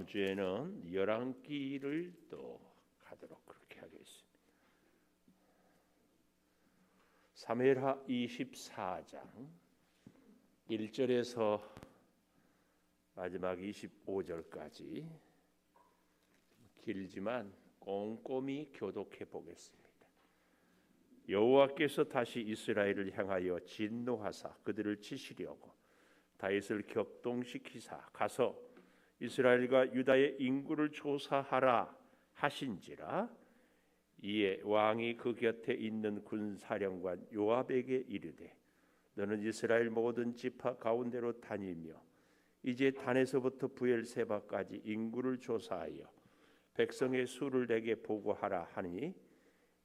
주에는 열왕기를 또 가도록 그렇게 하겠습니다. 사무엘하 24장 1절에서 마지막 25절까지 길지만 꼼꼼히 교독해 보겠습니다. 여호와께서 다시 이스라엘을 향하여 진노하사 그들을 치시려고 다윗을 격동시키사 가서 이스라엘과 유다의 인구를 조사하라 하신지라. 이에 왕이 그 곁에 있는 군사령관 요압에게 이르되 너는 이스라엘 모든 지파 가운데로 다니며 이제 단에서부터 브엘세바까지 인구를 조사하여 백성의 수를 내게 보고하라 하니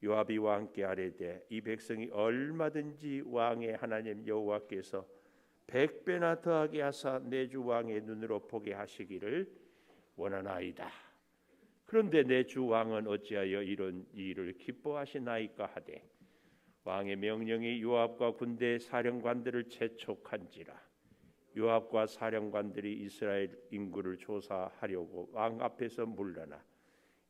요압이 왕께 아뢰되 이 백성이 얼마든지 왕의 하나님 여호와께서 100배나 더하게 하사 내 주 왕의 눈으로 보게 하시기를 원하나이다. 그런데 내 주 왕은 어찌하여 이런 일을 기뻐하시나이까 하되 왕의 명령이 요압과 군대 사령관들을 재촉한지라. 요압과 사령관들이 이스라엘 인구를 조사하려고 왕 앞에서 물러나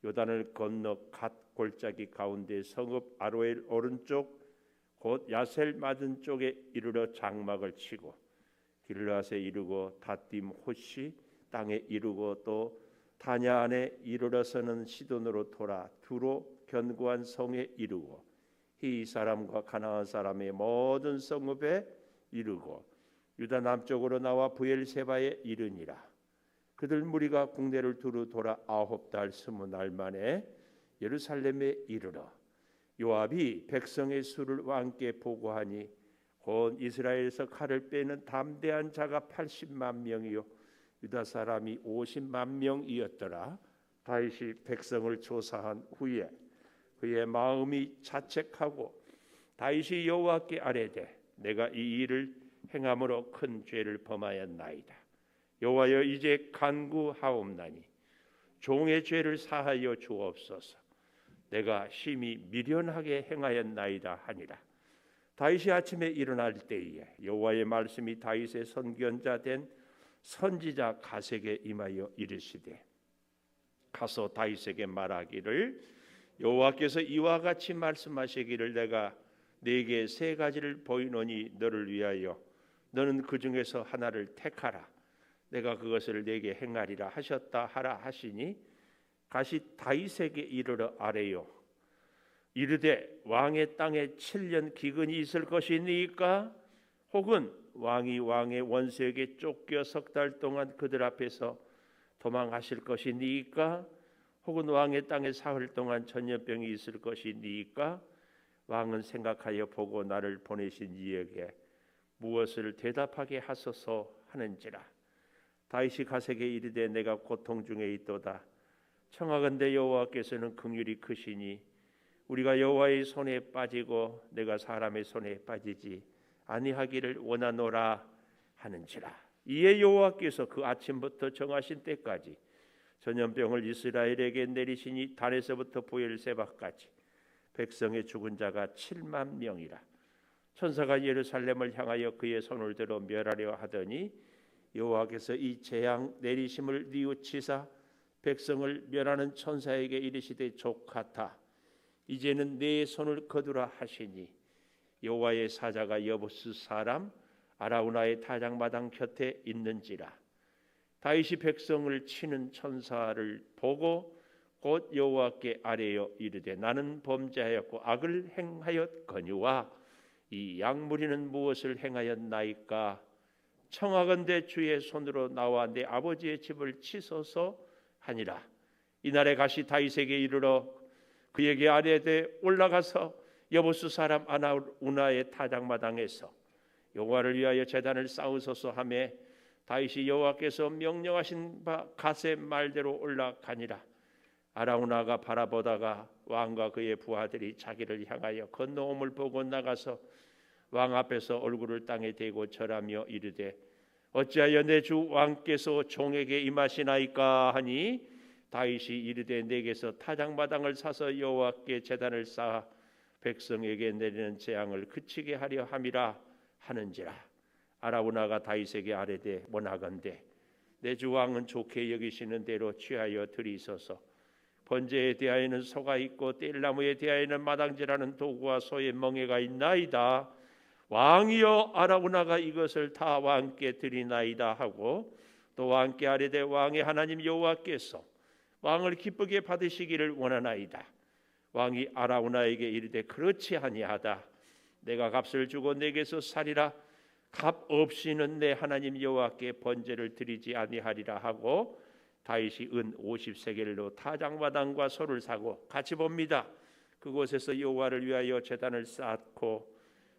요단을 건너 갓 골짜기 가운데 성읍 아로엘 오른쪽 곧 야셀 맞은 쪽에 이르러 장막을 치고 길르앗에 이르고 다딤 호시 땅에 이르고 또 다냐 안에 이르러서는 시돈으로 돌아 두로 견고한 성에 이르고 히 사람과 가나안 사람의 모든 성읍에 이르고 유다 남쪽으로 나와 브엘세바에 이르니라. 그들 무리가 국내를 두루 돌아 9달 20날 만에 예루살렘에 이르러 요압이 백성의 수를 왕께 보고하니 곧 이스라엘에서 칼을 빼는 담대한 자가 80만 명이요 유다 사람이 50만 명이었더라. 다윗이 백성을 조사한 후에 그의 마음이 자책하고 다윗이 여호와께 아뢰되 내가 이 일을 행함으로 큰 죄를 범하였나이다. 여호와여 이제 간구하옵나니 종의 죄를 사하여 주옵소서. 내가 심히 미련하게 행하였나이다 하니라. 다윗이 아침에 일어날 때에 여호와의 말씀이 다윗의 선견자 된 선지자 가세에게 임하여 이르시되 가서 다윗에게 말하기를 여호와께서 이와 같이 말씀하시기를 내가 네게 세 가지를 보이노니 너를 위하여 너는 그 중에서 하나를 택하라. 내가 그것을 네게 행하리라 하셨다 하라 하시니 가시 다윗에게 이르러 아뢰요. 이르되 왕의 땅에 7년 기근이 있을 것이니까 혹은 왕이 왕의 원수에게 쫓겨 3달 동안 그들 앞에서 도망하실 것이니까 혹은 왕의 땅에 사흘 동안 전염병이 있을 것이니까 왕은 생각하여 보고 나를 보내신 이에게 무엇을 대답하게 하소서 하는지라. 다윗이 가세에게 이르되 내가 고통 중에 있도다. 청하건대 여호와께서는 긍휼이 크시니 우리가 여호와의 손에 빠지고 내가 사람의 손에 빠지지 아니하기를 원하노라 하는지라. 이에 여호와께서 그 아침부터 정하신 때까지 전염병을 이스라엘에게 내리시니 단에서부터 브엘세바까지 백성의 죽은 자가 7만 명이라. 천사가 예루살렘을 향하여 그의 손을 들어 멸하려 하더니 여호와께서 이 재앙 내리심을 뉘우치사 백성을 멸하는 천사에게 이르시되 족하다. 이제는 내 손을 거두라 하시니 여호와의 사자가 여부스 사람 아라우나의 타작마당 곁에 있는지라. 다윗이 백성을 치는 천사를 보고 곧 여호와께 아뢰어 이르되 나는 범죄하였고 악을 행하였거니와 이 양무리는 무엇을 행하였나이까. 청하건대 주의 손으로 나와 내 아버지의 집을 치소서 하니라. 이날에 가시 다윗에게 이르러 그에게 아뢰되 올라가서 여부스 사람 아라우나의 타작마당에서 여호와를 위하여 제단을 쌓으소서 하매 다윗이 여호와께서 명령하신 바 가세 말대로 올라가니라. 아라우나가 바라보다가 왕과 그의 부하들이 자기를 향하여 건너옴을 보고 나가서 왕 앞에서 얼굴을 땅에 대고 절하며 이르되 어찌하여 내 주 왕께서 종에게 임하시나이까 하니 다윗이 이르되 내게서 타작마당을 사서 여호와께 제단을 쌓아 백성에게 내리는 재앙을 그치게 하려 함이라 하는지라. 아라우나가 다윗에게 아뢰되 원하건대 내 주 왕은 좋게 여기시는 대로 취하여 드리소서. 번제에 대하여는 소가 있고 뗄나무에 대하여는 마당질하는 도구와 소의 멍에가 있나이다. 왕이여 아라우나가 이것을 다 왕께 드리나이다 하고 또 왕께 아뢰되 왕의 하나님 여호와께서 왕을 기쁘게 받으시기를 원하나이다. 왕이 아라우나에게 이르되 그렇지 아니하다. 내가 값을 주고 내게서 살이라. 값 없이는 내 하나님 여호와께 번제를 드리지 아니하리라 하고 다윗이 은 50세겔로 타작마당과 소를 사고 같이 봅니다. 그곳에서 여호와를 위하여 제단을 쌓고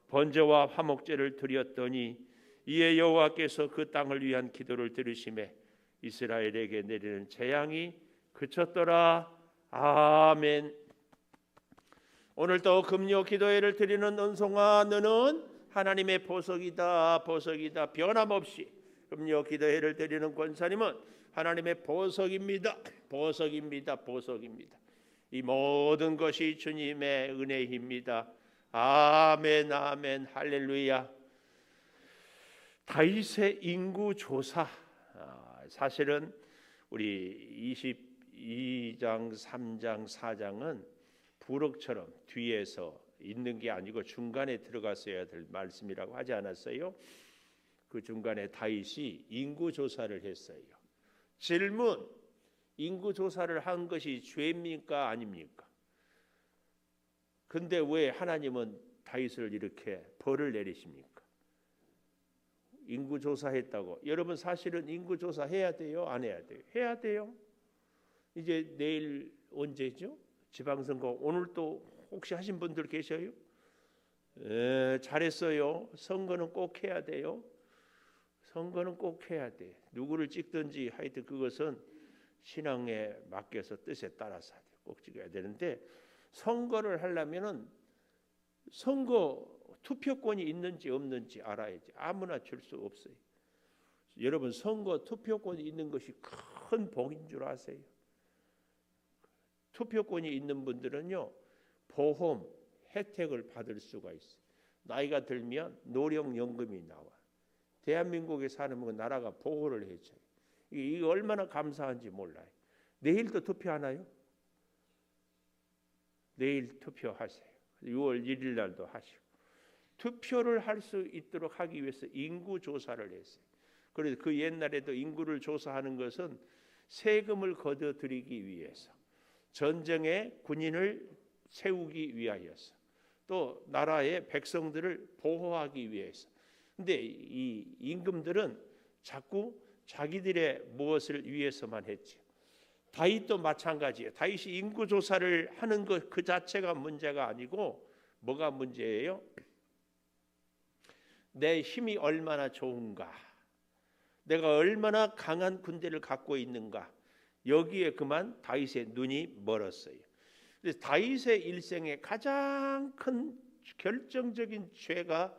번제와 화목제를 드렸더니 이에 여호와께서 그 땅을 위한 기도를 들으시매 이스라엘에게 내리는 재앙이 그쳤더라. 아멘. 오늘도 금요 기도회를 드리는 은송아, 너는 하나님의 보석이다. 보석이다. 변함없이 금요 기도회를 드리는 권사님은 하나님의 보석입니다. 보석입니다. 보석입니다. 이 모든 것이 주님의 은혜입니다. 아멘. 아멘. 할렐루야. 다윗의 인구 조사, 사실은 우리 22장, 3장, 4장은 부록처럼 뒤에서 있는 게 아니고 중간에 들어갔어야 될 말씀이라고 하지 않았어요? 그 중간에 다윗이 인구 조사를 했어요. 질문, 인구 조사를 한 것이 죄입니까 아닙니까? 근데 왜 하나님은 다윗을 이렇게 벌을 내리십니까? 인구 조사했다고. 여러분 사실은 인구 조사 해야 돼요? 안 해야 돼요? 해야 돼요. 이제 내일 언제죠? 지방선거. 오늘 또 혹시 하신 분들 계셔요? 잘했어요. 선거는 꼭 해야 돼요. 선거는 꼭 해야 돼. 누구를 찍든지 하여튼 그것은 신앙에 맡겨서 뜻에 따라서 꼭 찍어야 되는데, 선거를 하려면은 선거 투표권이 있는지 없는지 알아야지. 아무나 줄 수 없어요. 여러분 선거 투표권이 있는 것이 큰 복인 줄 아세요? 투표권이 있는 분들은요 보험 혜택을 받을 수가 있어요. 나이가 들면 노령연금이 나와. 대한민국에 사는 건 나라가 보호를 해줘요. 이게 얼마나 감사한지 몰라요. 내일도 투표하나요? 내일 투표하세요. 6월 1일 날도 하시고. 투표를 할 수 있도록 하기 위해서 인구 조사를 했어요. 그래서 그 옛날에도 인구를 조사하는 것은 세금을 거둬들이기 위해서, 전쟁에 군인을 세우기 위하여서, 또 나라의 백성들을 보호하기 위해서. 근데 이 임금들은 자꾸 자기들의 무엇을 위해서만 했죠. 다윗도 마찬가지예요. 다윗이 인구 조사를 하는 것 그 자체가 문제가 아니고 뭐가 문제예요? 내 힘이 얼마나 좋은가, 내가 얼마나 강한 군대를 갖고 있는가, 여기에 그만 다윗의 눈이 멀었어요. 그래서 다윗의 일생에 가장 큰 결정적인 죄가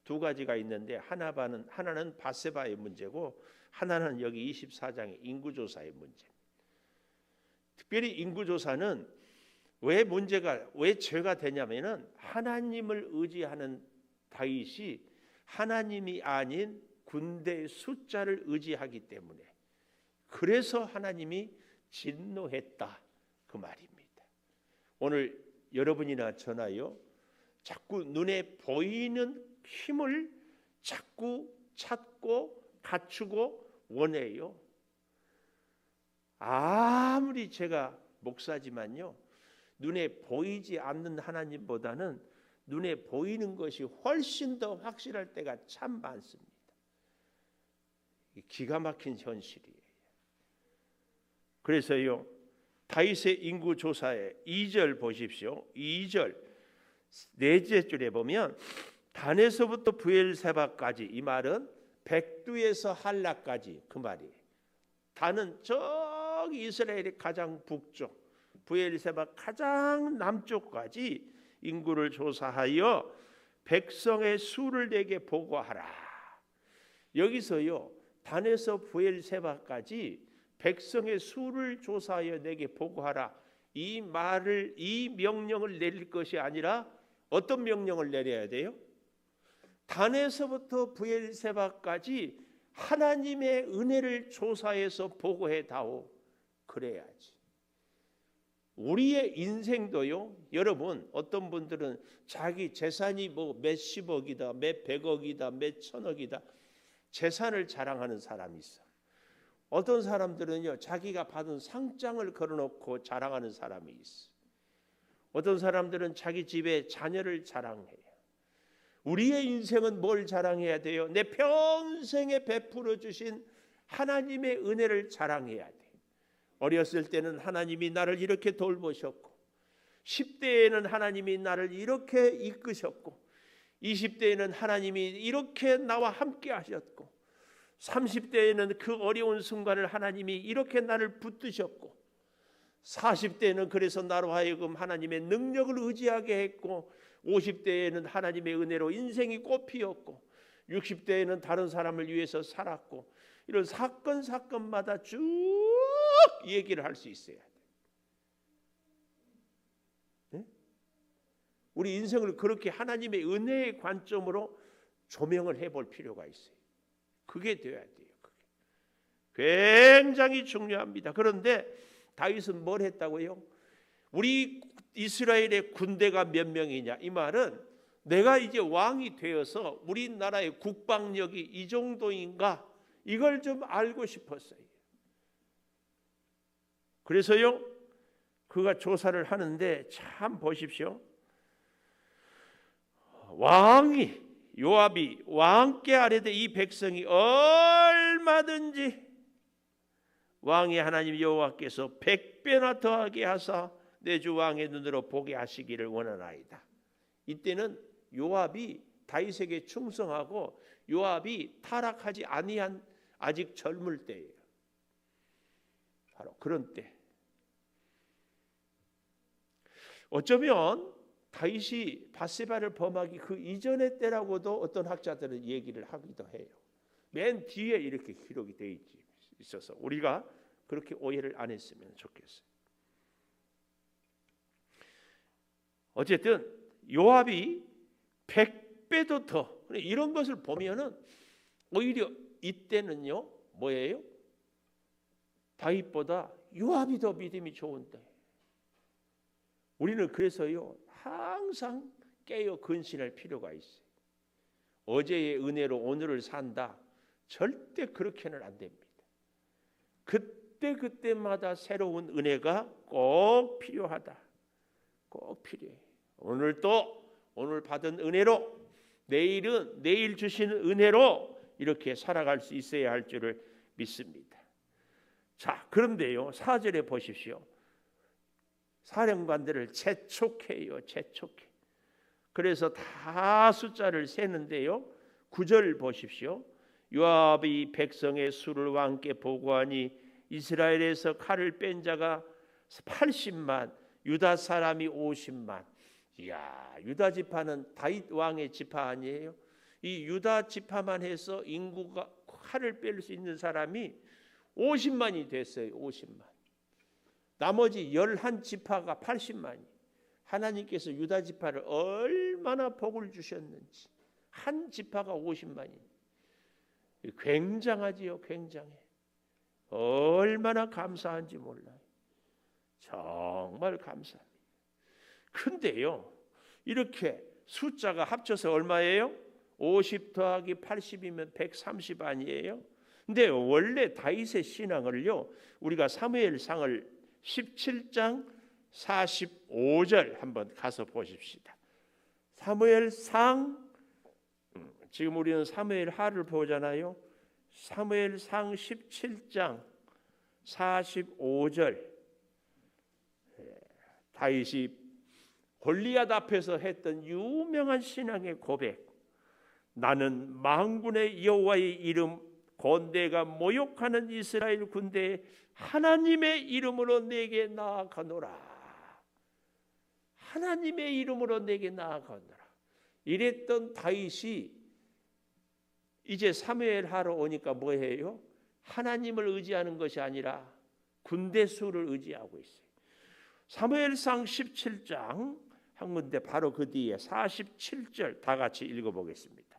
두 가지가 있는데, 하나는 밧세바의 문제고 하나는 여기 24장의 인구조사의 문제. 특별히 인구조사는 왜 죄가 되냐면은 하나님을 의지하는 다윗이 하나님이 아닌 군대의 숫자를 의지하기 때문에, 그래서 하나님이 진노했다 그 말입니다. 오늘 여러분이나 저나요, 자꾸 눈에 보이는 힘을 자꾸 찾고 갖추고 원해요. 아무리 제가 목사지만요, 눈에 보이지 않는 하나님보다는 눈에 보이는 것이 훨씬 더 확실할 때가 참 많습니다. 기가 막힌 현실이에요. 그래서요, 다윗의 인구 조사에 2절 보십시오. 2절 넷째 줄에 보면 단에서부터 브엘세바까지, 이 말은 백두에서 할라까지 그 말이에요. 단은 저기 이스라엘의 가장 북쪽, 브엘세바 가장 남쪽까지 인구를 조사하여 백성의 수를 내게 보고하라. 여기서요, 단에서 브엘세바까지 백성의 수를 조사하여 내게 보고하라. 이 명령을 내릴 것이 아니라 어떤 명령을 내려야 돼요? 단에서부터 브엘세바까지 하나님의 은혜를 조사해서 보고해 다오. 그래야지. 우리의 인생도요, 여러분, 어떤 분들은 자기 재산이 뭐 몇십억이다, 몇백억이다, 몇천억이다, 재산을 자랑하는 사람이 있어. 어떤 사람들은요, 자기가 받은 상장을 걸어놓고 자랑하는 사람이 있어. 어떤 사람들은 자기 집에 자녀를 자랑해요. 우리의 인생은 뭘 자랑해야 돼요? 내 평생에 베풀어 주신 하나님의 은혜를 자랑해야 돼. 어렸을 때는 하나님이 나를 이렇게 돌보셨고, 10대에는 하나님이 나를 이렇게 이끄셨고, 20대에는 하나님이 이렇게 나와 함께 하셨고, 30대에는 그 어려운 순간을 하나님이 이렇게 나를 붙드셨고, 40대에는 그래서 나로 하여금 하나님의 능력을 의지하게 했고, 50대에는 하나님의 은혜로 인생이 꽃피었고, 60대에는 다른 사람을 위해서 살았고, 이런 사건마다 쭉 얘기를 할 수 있어야 돼. 네? 우리 인생을 그렇게 하나님의 은혜의 관점으로 조명을 해볼 필요가 있어요. 그게 돼야 돼요. 그게 굉장히 중요합니다. 그런데 다윗은 뭘 했다고요? 우리 이스라엘의 군대가 몇 명이냐? 이 말은 내가 이제 왕이 되어서 우리나라의 국방력이 이 정도인가? 이걸 좀 알고 싶었어요. 그래서요, 그가 조사를 하는데 참 보십시오. 왕이 요압이 왕께 아뢰되 이 백성이 얼마든지 왕이 하나님 여호와께서 100배나 더하게 하사 내 주 왕의 눈으로 보게 하시기를 원하나이다. 이때는 요압이 다윗에게 충성하고 요압이 타락하지 아니한 아직 젊을 때예요. 바로 그런 때. 어쩌면 다윗이 밧세바를 범하기 그 이전의 때라고도 어떤 학자들은 얘기를 하기도 해요. 맨 뒤에 이렇게 기록이 돼 있어서 우리가 그렇게 오해를 안 했으면 좋겠어요. 어쨌든 요압이 100배도 더, 이런 것을 보면은 오히려 이때는요 뭐예요? 다윗보다 요압이 더 믿음이 좋은데, 우리는 그래서요 항상 깨어 근신할 필요가 있어요. 어제의 은혜로 오늘을 산다, 절대 그렇게는 안 됩니다. 그때마다 새로운 은혜가 꼭 필요하다. 꼭 필요해. 오늘 받은 은혜로, 내일은 내일 주시는 은혜로 이렇게 살아갈 수 있어야 할 줄을 믿습니다. 자, 그런데요 4절에 보십시오. 사령관들을 재촉해요. 재촉해. 그래서 다 숫자를 세는데요 9절 보십시오. 요압이 백성의 수를 왕께 보고하니 이스라엘에서 칼을 뺀 자가 80만, 유다 사람이 50만. 이야, 유다 지파는 다윗 왕의 지파 아니에요? 이 유다 지파만 해서 인구가 칼을 뺄 수 있는 사람이 50만이 됐어요. 50만. 나머지 11지파가 80만이. 하나님께서 유다 지파를 얼마나 복을 주셨는지. 한 지파가 50만이. 굉장하지요. 굉장해. 얼마나 감사한지 몰라요. 정말 감사합니다. 근데요 이렇게 숫자가 합쳐서 얼마예요? 50 더하기 80이면 130 아니에요? 근데 원래 다윗의 신앙을요 우리가 사무엘상을 17장 45절 한번 가서 보십시다. 사무엘상, 지금 우리는 사무엘하를 보잖아요. 사무엘상 17장 45절, 다윗이 골리앗 앞에서 했던 유명한 신앙의 고백. 나는 만군의 여호와의 이름 곧 내가 모욕하는 이스라엘 군대에 하나님의 이름으로 내게 나아가노라. 하나님의 이름으로 내게 나아가노라. 이랬던 다윗이 이제 사무엘하러 오니까 뭐해요? 하나님을 의지하는 것이 아니라 군대 수를 의지하고 있어요. 사무엘상 17장 한 군데 바로 그 뒤에 47절 다 같이 읽어보겠습니다.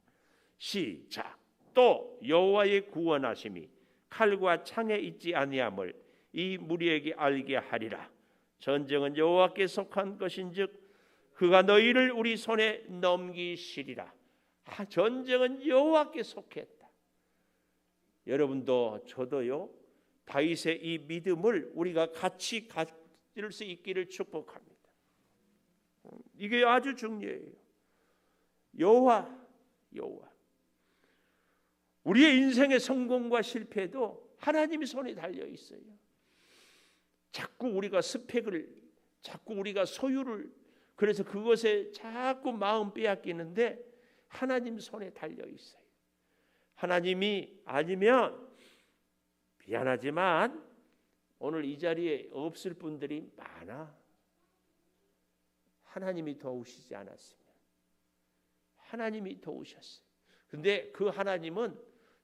시작. 또 여호와의 구원하심이 칼과 창에 있지 아니함을 이 무리에게 알게 하리라. 전쟁은 여호와께 속한 것인즉 그가 너희를 우리 손에 넘기시리라. 전쟁은 여호와께 속했다. 여러분도 저도요, 다윗의 이 믿음을 우리가 같이 가질 수 있기를 축복합니다. 이게 아주 중요해요. 여호와. 우리의 인생의 성공과 실패도 하나님의 손에 달려 있어요. 자꾸 우리가 자꾸 우리가 소유를, 그래서 그것에 자꾸 마음 빼앗기는데 하나님 손에 달려 있어요. 하나님이 아니면 미안하지만 오늘 이 자리에 없을 분들이 많아. 하나님이 도우시지 않았으면. 하나님이 도우셨어요. 근데 그 하나님은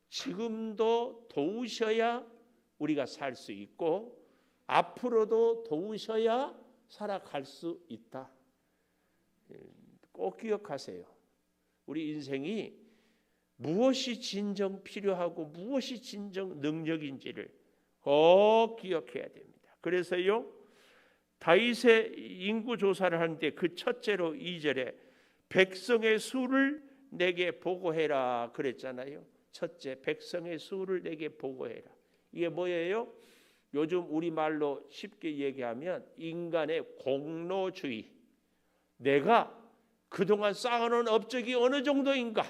지금도 도우셔야 우리가 살 수 있고 앞으로도 도우셔야 살아갈 수 있다. 꼭 기억하세요. 우리 인생이 무엇이 진정 필요하고 무엇이 진정 능력인지를 꼭 기억해야 됩니다. 그래서요, 다윗의 인구 조사를 하는데 그 첫째로 2절에 백성의 수를 내게 보고해라 그랬잖아요. 첫째, 백성의 수를 내게 보고해라. 이게 뭐예요? 요즘 우리말로 쉽게 얘기하면 인간의 공로주의. 내가 그동안 쌓아놓은 업적이 어느 정도인가?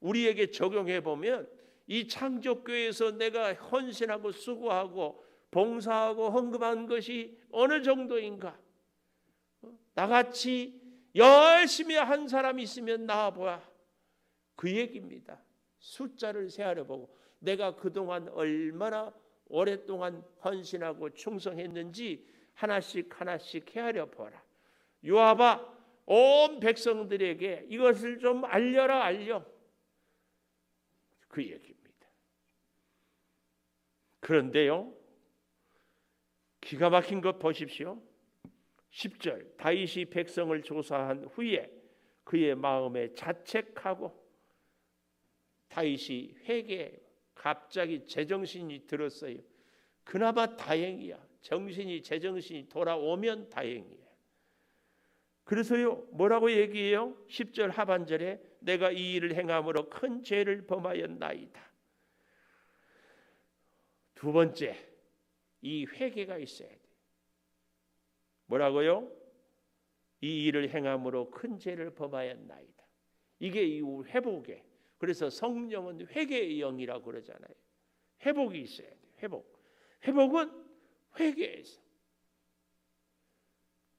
우리에게 적용해 보면 이 창조교회에서 내가 헌신하고 수고하고 봉사하고 헌금한 것이 어느 정도인가? 나같이 열심히 한 사람이 있으면 나와보아. 그 얘기입니다. 숫자를 세하려 보고 내가 그동안 얼마나 오랫동안 헌신하고 충성했는지 하나씩 헤아려 보라. 요압아, 온 백성들에게 이것을 좀 알려. 그 얘기입니다. 그런데요, 기가 막힌 것 보십시오. 10절, 다윗이 백성을 조사한 후에 그의 마음에 자책하고 다윗이 회개해요. 갑자기 제정신이 들었어요. 그나마 다행이야. 제정신이 돌아오면 다행이야. 그래서요, 뭐라고 얘기해요? 10절 하반절에 내가 이 일을 행함으로 큰 죄를 범하였나이다. 두 번째, 이 회개가 있어야 돼. 뭐라고요? 이 일을 행함으로 큰 죄를 범하였나이다. 이게 이 회복에. 그래서 성령은 회개의 영이라고 그러잖아요. 회복이 있어야 돼. 회복은 회개에서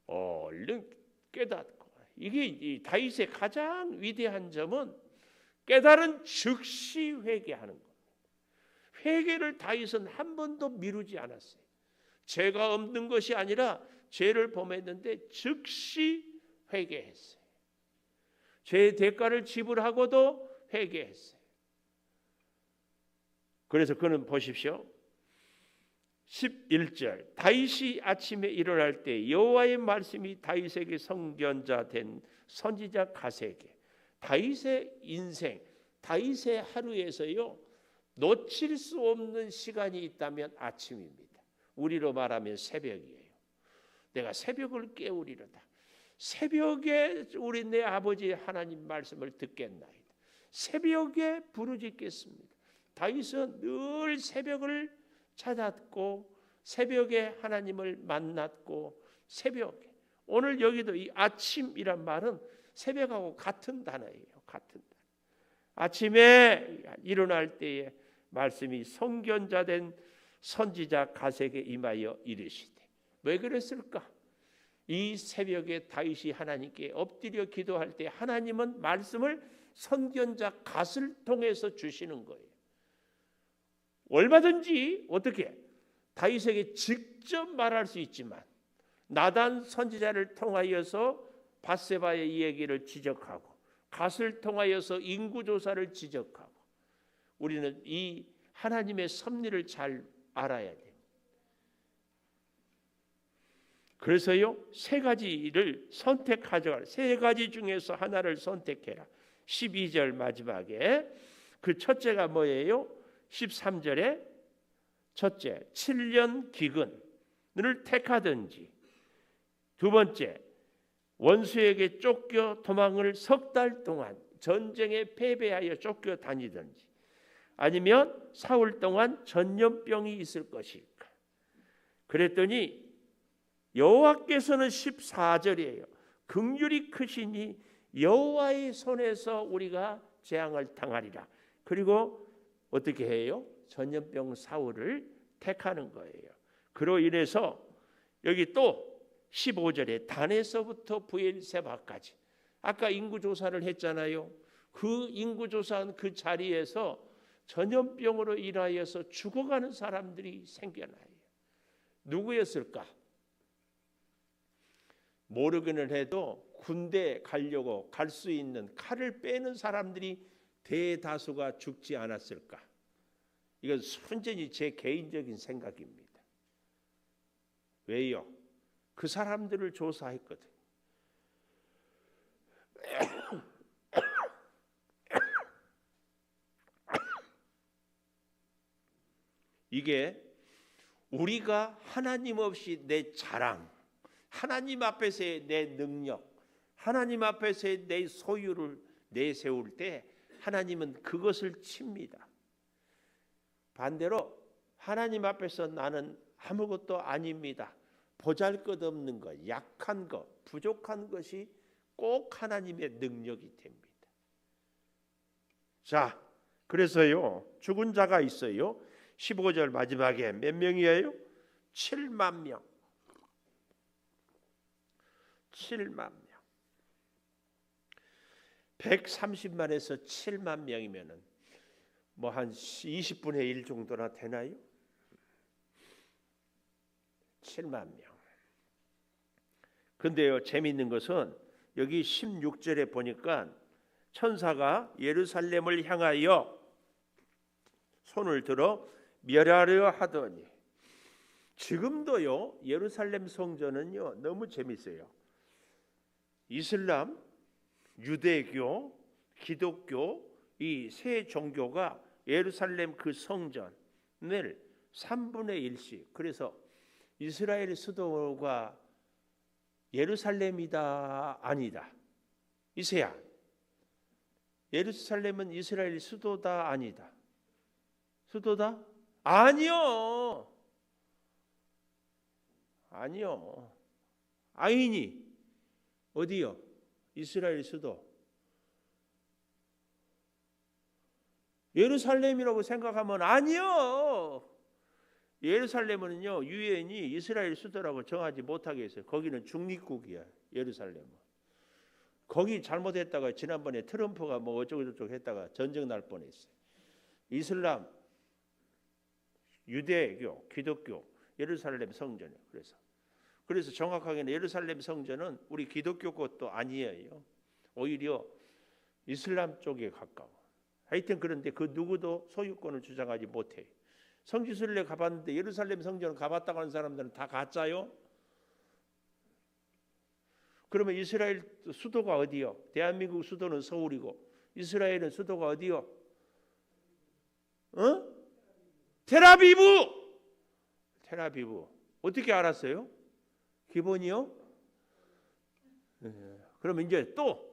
얼른 깨닫고. 이게 이 다윗의 가장 위대한 점은 깨달은 즉시 회개하는 겁니다. 회개를 다윗은 한 번도 미루지 않았어요. 죄가 없는 것이 아니라 죄를 범했는데 즉시 회개했어요. 죄의 대가를 지불하고도 회개했어요. 그래서 그는 보십시오. 11절, 다윗이 아침에 일어날 때 여호와의 말씀이 다윗에게 선견자 된 선지자 갓에게. 다윗의 인생, 다윗의 하루에서요, 놓칠 수 없는 시간이 있다면 아침입니다. 우리로 말하면 새벽이에요. 내가 새벽을 깨우리로다. 새벽에 우리 내 아버지 하나님 말씀을 듣겠나이다. 새벽에 부르짖겠습니다. 다윗은 늘 새벽을 찾았고 새벽에 하나님을 만났고 새벽에, 오늘 여기도 이 아침이란 말은 새벽하고 같은 단어예요. 같은 단어. 아침에 일어날 때에 말씀이 선견자 된 선지자 갓에게 임하여 이르시되. 왜 그랬을까? 이 새벽에 다윗이 하나님께 엎드려 기도할 때 하나님은 말씀을 선견자 갓을 통해서 주시는 거예요. 얼마든지 어떻게 다윗에게 직접 말할 수 있지만 나단 선지자를 통하여서 밧세바의 이 얘기를 지적하고 갓을 통하여서 인구조사를 지적하고, 우리는 이 하나님의 섭리를 잘 알아야 돼요. 그래서요, 세 가지를 선택하자. 세 가지 중에서 하나를 선택해라. 12절 마지막에 그 첫째가 뭐예요? 13절에 첫째, 7년 기근을 택하든지, 두 번째, 원수에게 쫓겨 도망을 석 달 동안 전쟁에 패배하여 쫓겨 다니든지, 아니면 사흘 동안 전염병이 있을 것일까. 그랬더니 여호와께서는 14절이에요. 긍휼이 크시니 여호와의 손에서 우리가 재앙을 당하리라. 그리고 어떻게 해요? 전염병 사흘을 택하는 거예요. 그로 인해서 여기 또 15절에 단에서부터 브엘세바까지, 아까 인구조사를 했잖아요. 그 인구조사한 그 자리에서 전염병으로 인하여서 죽어가는 사람들이 생겨나요. 누구였을까? 모르기는 해도 군대 가려고 갈 수 있는 칼을 빼는 사람들이 대다수가 죽지 않았을까? 이건 순전히 제 개인적인 생각입니다. 왜요? 그 사람들을 조사했거든. 이게 우리가 하나님 없이 내 자랑, 하나님 앞에서의 내 능력, 하나님 앞에서의 내 소유를 내세울 때 하나님은 그것을 칩니다. 반대로 하나님 앞에서 나는 아무것도 아닙니다, 보잘것없는 것, 약한 것, 부족한 것이 꼭 하나님의 능력이 됩니다. 자, 그래서요, 죽은 자가 있어요. 15절 마지막에 몇 명이에요? 7만 명. 7만 명. 130만에서 7만 명이면은 뭐 한 20분의 1 정도나 되나요? 7만 명. 근데요, 재미있는 것은 여기 16절에 보니까 천사가 예루살렘을 향하여 손을 들어 멸하려 하더니, 지금도요 예루살렘 성전은요 너무 재밌어요. 이슬람, 유대교, 기독교 이 세 종교가 예루살렘 그 성전을 3분의 1씩, 그래서 이스라엘 수도가 예루살렘이다 아니다? 이세야, 예루살렘은 이스라엘 수도다 아니다? 수도다? 아니요. 아니요. 아이니 어디요? 이스라엘 수도. 예루살렘이라고 생각하면 아니요. 예루살렘은요 유엔이 이스라엘 수도라고 정하지 못하게 했어요. 거기는 중립국이야. 예루살렘은. 거기 잘못했다가 지난번에 트럼프가 뭐 어쩌고저쩌고 했다가 전쟁 날 뻔했어요. 이슬람, 유대교, 기독교, 예루살렘 성전이에요. 그래서 정확하게는 예루살렘 성전은 우리 기독교 것도 아니에요. 오히려 이슬람 쪽에 가까워. 하여튼 그런데 그 누구도 소유권을 주장하지 못해. 성지순례 가봤는데 예루살렘 성전을 가봤다고 하는 사람들은 다 가짜요? 그러면 이스라엘 수도가 어디요? 대한민국 수도는 서울이고 이스라엘은 수도가 어디요? 텔아비브. 텔아비브. 어떻게 알았어요? 기본이요? 그러면 이제 또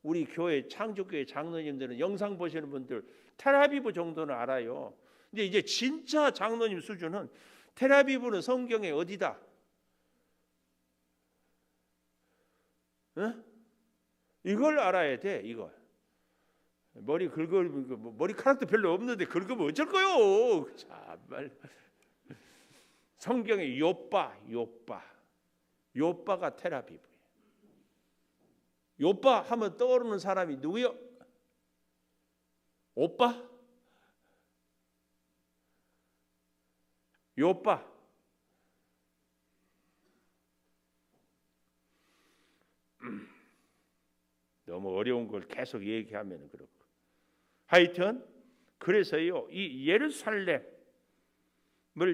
우리 교회 창조교회 장로님들은 영상 보시는 분들 텔아비브 정도는 알아요. 근데 이제 진짜 장로님 수준은 텔아비브는 성경에 어디다? 이걸 알아야 돼. 이걸. 머리카락도 별로 없는데 긁으면 어쩔 거요? 정말. 성경에 요빠가 텔아비브예요. 요빠 하면 떠오르는 사람이 누구요? 오빠? 요빠. 너무 어려운 걸 계속 얘기하면 그렇고. 하여튼 그래서요 이 예루살렘을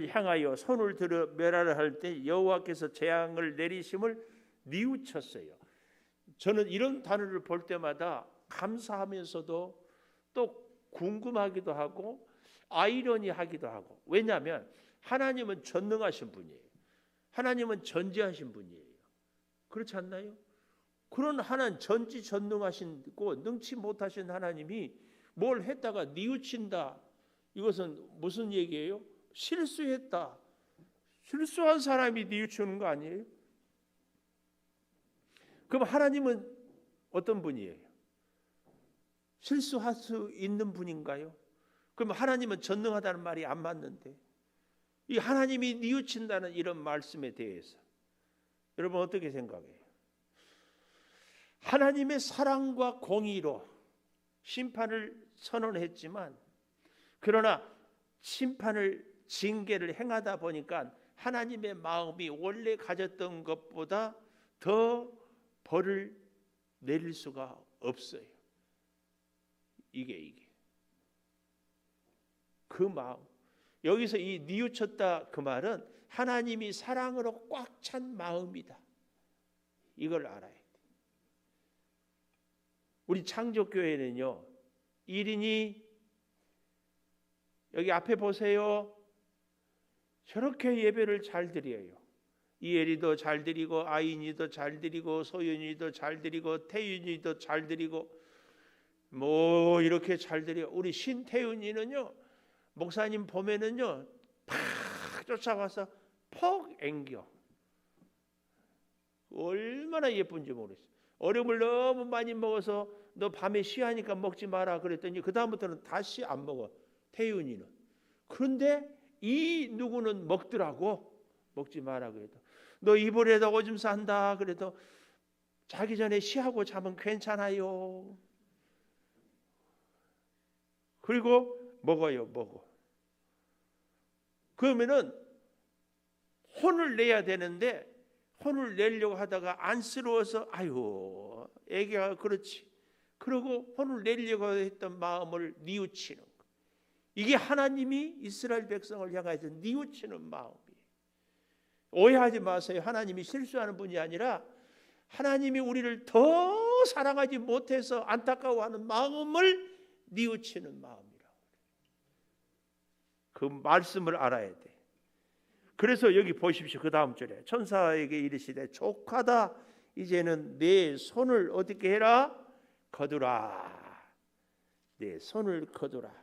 향하여 손을 들어 멸하려 할 때 여호와께서 재앙을 내리심을 뉘우쳤어요. 저는 이런 단어를 볼 때마다 감사하면서도 또 궁금하기도 하고 아이러니하기도 하고. 왜냐하면 하나님은 전능하신 분이에요. 하나님은 전지하신 분이에요. 그렇지 않나요? 그런 하나님, 전지전능하시고 능치 못하신 하나님이 뭘 했다가 뉘우친다. 이것은 무슨 얘기예요? 실수했다. 실수한 사람이 뉘우치는 거 아니에요? 그럼 하나님은 어떤 분이에요? 실수할 수 있는 분인가요? 그럼 하나님은 전능하다는 말이 안 맞는데, 이 하나님이 뉘우친다는 이런 말씀에 대해서 여러분 어떻게 생각해요? 하나님의 사랑과 공의로 심판을 선언했지만, 그러나 심판을, 징계를 행하다 보니까 하나님의 마음이 원래 가졌던 것보다 더 벌을 내릴 수가 없어요. 이게 그 마음. 여기서 이 뉘우쳤다 그 말은 하나님이 사랑으로 꽉 찬 마음이다. 이걸 알아야 돼. 우리 창조교회는요, 1인이 여기 앞에 보세요. 저렇게 예배를 잘 드려요. 이혜리도 잘 드리고, 아인이도 잘 드리고, 소윤이도 잘 드리고, 태윤이도 잘 드리고, 뭐 이렇게 잘 드려. 우리 신태윤이는요, 목사님 보면은요, 팍 쫓아가서 퍽 앵겨. 얼마나 예쁜지 모르겠어요. 얼음을 너무 많이 먹어서 너 밤에 쉬하니까 먹지 마라 그랬더니 그 다음부터는 다시 안 먹어. 태윤이는. 그런데 이 누구는 먹더라고. 먹지 마라 그래도. 너 이불에다 오줌 싼다 그래도 자기 전에 쉬하고 자면 괜찮아요. 그리고 먹어요. 그러면은 혼을 내야 되는데 혼을 내려고 하다가 안쓰러워서 아유 애기가 그렇지. 그러고 혼을 내려고 했던 마음을 뉘우치는 거. 이게 하나님이 이스라엘 백성을 향해서 뉘우치는 마음이에요. 오해하지 마세요. 하나님이 실수하는 분이 아니라 하나님이 우리를 더 사랑하지 못해서 안타까워하는 마음을 뉘우치는 마음이라고. 그 말씀을 알아야 돼. 그래서 여기 보십시오. 그 다음 절에 천사에게 이르시되 족하다. 이제는 내 손을 어떻게 해라? 거두라. 내 손을 거두라.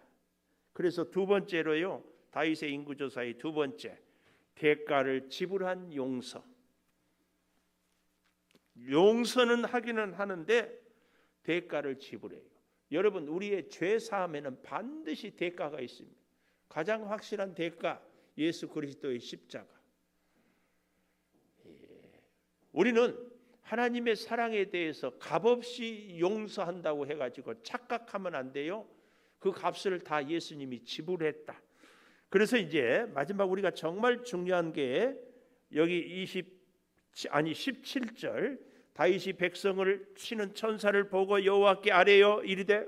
그래서 두 번째로요, 다윗의 인구조사의 두 번째, 대가를 지불한 용서. 용서는 하기는 하는데 대가를 지불해요. 여러분, 우리의 죄 사함에는 반드시 대가가 있습니다. 가장 확실한 대가, 예수 그리스도의 십자가. 우리는 하나님의 사랑에 대해서 값없이 용서한다고 해가지고 착각하면 안 돼요. 그 값을 다 예수님이 지불했다. 그래서 이제 마지막 우리가 정말 중요한 게 여기 17절 다윗이 백성을 치는 천사를 보고 여호와께 아뢰어 이르되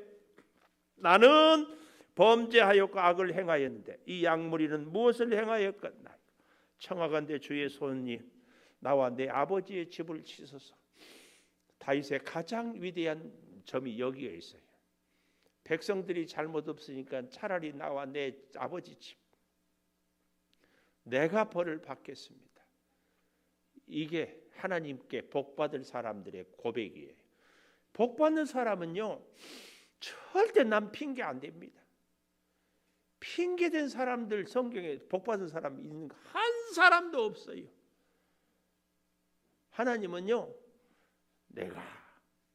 나는 범죄하였고 악을 행하였는데 이 양무리는 무엇을 행하였겠나? 청하건대 주의 손이 나와 내 아버지의 집을 치소서. 다윗의 가장 위대한 점이 여기에 있어요. 백성들이 잘못 없으니까 차라리 나와 내 아버지 집, 내가 벌을 받겠습니다. 이게 하나님께 복받을 사람들의 고백이에요. 복받는 사람은요, 절대 남 핑계 안 됩니다. 핑계된 사람들 성경에 복받은 사람 있는 거 한 사람도 없어요. 하나님은요, 내가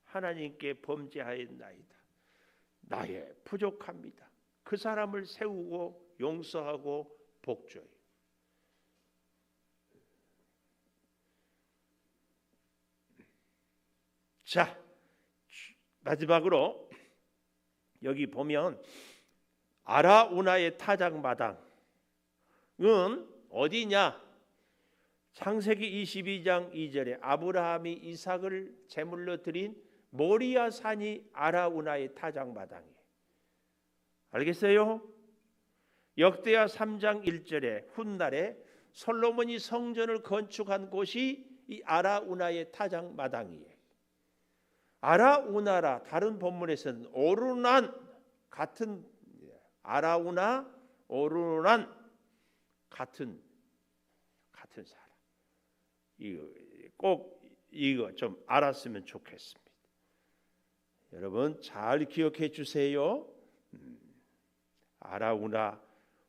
하나님께 범죄하였나이다. 나의 부족합니다. 그 사람을 세우고 용서하고 복줘요. 자, 마지막으로 여기 보면 아라우나의 타작마당은 어디냐? 창세기 22장 2절에 아브라함이 이삭을 제물로 드린 모리아 산이 아라우나의 타작마당이에요. 알겠어요? 역대하 3장 1절에 훗날에 솔로몬이 성전을 건축한 곳이 이 아라우나의 타작마당이에요. 아라우나라, 다른 본문에서는 오르난, 같은 아라우나 오르난 같은 사람. 이거 좀 알았으면 좋겠습니다. 여러분 잘 기억해 주세요. 아라우나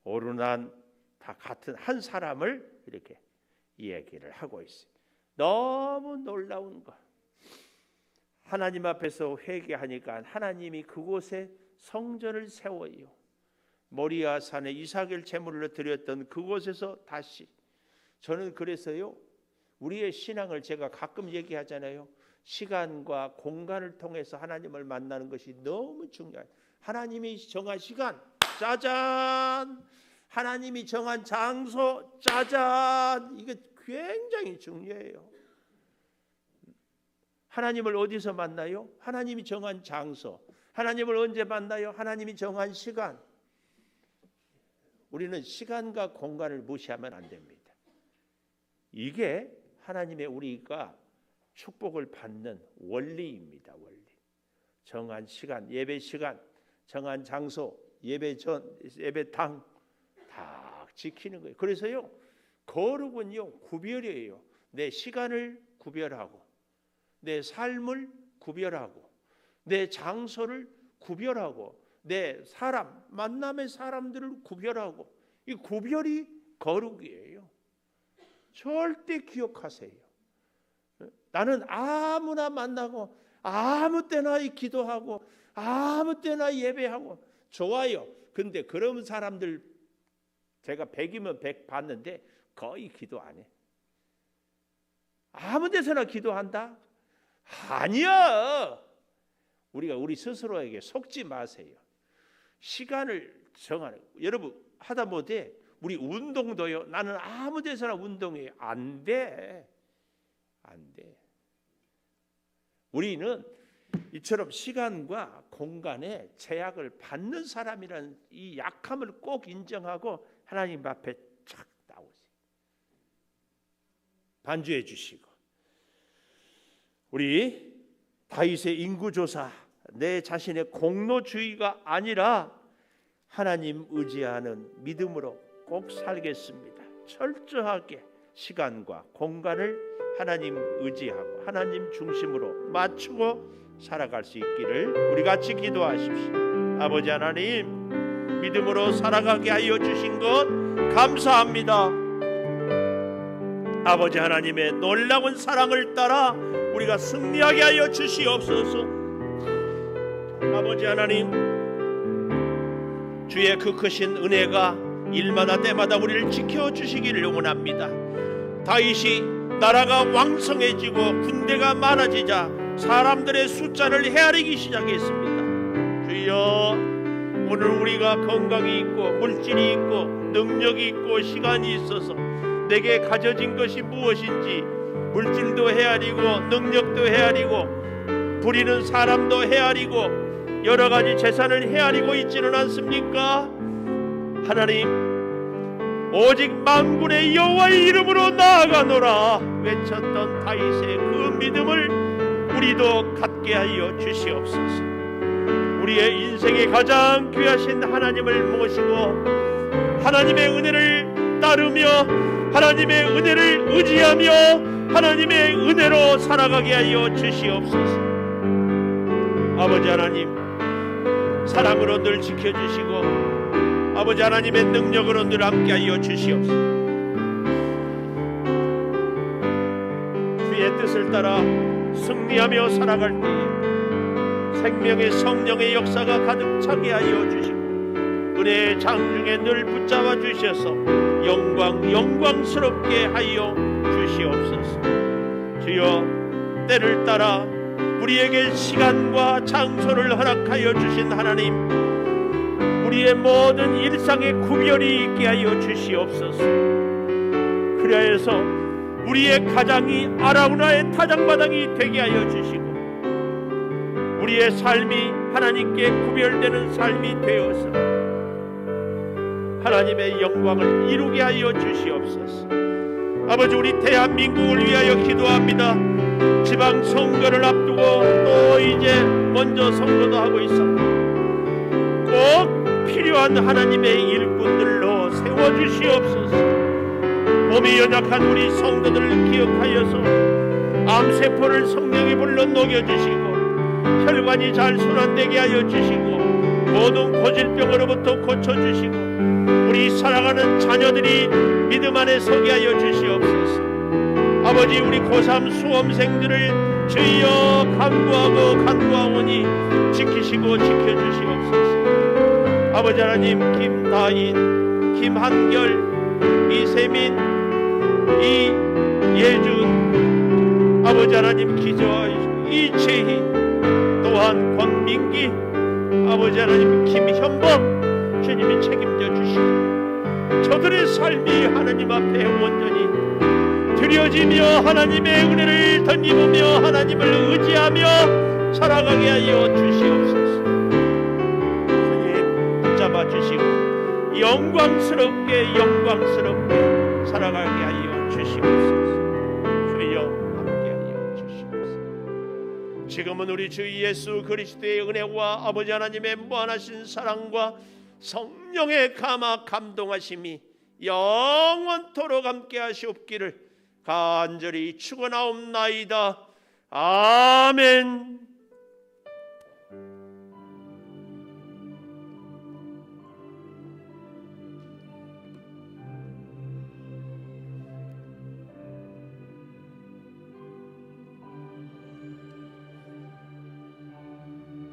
오르난 다 같은 한 사람을 이렇게 이야기를 하고 있어요. 너무 놀라운 거. 하나님 앞에서 회개하니까 하나님이 그곳에 성전을 세워요. 모리아 산에 이삭을 제물로 드렸던 그곳에서 다시. 저는 그래서요, 우리의 신앙을 제가 가끔 얘기하잖아요. 시간과 공간을 통해서 하나님을 만나는 것이 너무 중요해요. 하나님이 정한 시간, 짜잔! 하나님이 정한 장소, 짜잔! 이게 굉장히 중요해요. 하나님을 어디서 만나요? 하나님이 정한 장소. 하나님을 언제 만나요? 하나님이 정한 시간. 우리는 시간과 공간을 무시하면 안 됩니다. 이게 하나님의 우리가 축복을 받는 원리입니다. 원리. 정한 시간, 예배 시간, 정한 장소, 예배 전, 예배당 다 지키는 거예요. 그래서요, 거룩은요 구별이에요. 내 시간을 구별하고, 내 삶을 구별하고, 내 장소를 구별하고, 내 사람, 만남의 사람들을 구별하고, 이 구별이 거룩이에요. 절대 기억하세요. 나는 아무나 만나고 아무 때나 기도하고 아무 때나 예배하고 좋아요. 근데 그런 사람들 제가 100이면 100 봤는데 거의 기도 안 해. 아무 데서나 기도한다? 아니야. 우리가 우리 스스로에게 속지 마세요. 시간을 정하는, 여러분 하다못해 우리 운동도요. 나는 아무 데서나 운동해요. 안 돼. 안 돼. 우리는 이처럼 시간과 공간에 제약을 받는 사람이라는 이 약함을 꼭 인정하고 하나님 앞에 착 나오세요. 반주해 주시고. 우리 다윗의 인구조사, 내 자신의 공로주의가 아니라 하나님 의지하는 믿음으로 꼭 살겠습니다. 철저하게 시간과 공간을 하나님 의지하고 하나님 중심으로 맞추고 살아갈 수 있기를 우리 같이 기도하십시오. 아버지 하나님, 믿음으로 살아가게 하여 주신 것 감사합니다. 아버지 하나님의 놀라운 사랑을 따라 우리가 승리하게 하여 주시옵소서. 아버지 하나님, 주의 그 크신 은혜가 일마다 때마다 우리를 지켜주시기를 원합니다. 다윗이 나라가 왕성해지고 군대가 많아지자 사람들의 숫자를 헤아리기 시작했습니다. 주여, 오늘 우리가 건강이 있고 물질이 있고 능력이 있고 시간이 있어서 내게 가져진 것이 무엇인지 물질도 헤아리고 능력도 헤아리고 부리는 사람도 헤아리고 여러 가지 재산을 헤아리고 있지는 않습니까? 하나님, 오직 만군의 여호와의 이름으로 나아가노라 외쳤던 다윗의 그 믿음을 우리도 갖게 하여 주시옵소서. 우리의 인생에 가장 귀하신 하나님을 모시고 하나님의 은혜를 따르며 하나님의 은혜를 의지하며 하나님의 은혜로 살아가게 하여 주시옵소서. 아버지 하나님, 사랑으로 늘 지켜주시고 아버지 하나님의 능력으로 늘 함께하여 주시옵소서. 주의 뜻을 따라 승리하며 살아갈 때에 생명의 성령의 역사가 가득 차게 하여 주시고 은혜의 장중에 늘 붙잡아 주셔서 영광스럽게 하여 주시옵소서. 주여, 때를 따라 우리에게 시간과 장소를 허락하여 주신 하나님, 우리의 모든 일상의 구별이 있게 하여 주시옵소서. 그래서 우리의 가장이 아라우나의 타작마당이 되게 하여 주시고 우리의 삶이 하나님께 구별되는 삶이 되어서 하나님의 영광을 이루게 하여 주시옵소서. 아버지, 우리 대한민국을 위하여 기도합니다. 지방 선거를 앞두고 또 이제 먼저 선거도 하고 있어. 꼭 필요한 하나님의 일꾼들로 세워주시옵소서. 몸이 연약한 우리 성도들을 기억하여서 암세포를 성령의 불로 녹여주시고 혈관이 잘 순환되게 하여 주시고 모든 고질병으로부터 고쳐주시고 우리 사랑하는 자녀들이 믿음 안에 서게 하여 주시옵소서. 아버지, 우리 고3 수험생들을 주여 간구하오니 지키시고 지켜주시옵소서. 아버지 하나님, 김다인, 김한결, 이세민, 이예준, 아버지 하나님 기저하시고 이채희, 또한 권민기, 아버지 하나님 김현범, 주님이 책임져 주시고 저들의 삶이 하나님 앞에 온전히 드려지며 하나님의 은혜를 덧입으며 하나님을 의지하며 살아가게 하여 주시옵소서. 주님 붙잡아 주시고 영광스럽게 살아가게 하여 주시옵소서. 주여 함께하여 주시옵소서. 지금은 우리 주 예수 그리스도의 은혜와 아버지 하나님의 무한하신 사랑과 성령의 감동하심이 영원토록 함께 하시옵기를 간절히 축원하옵나이다. 아멘.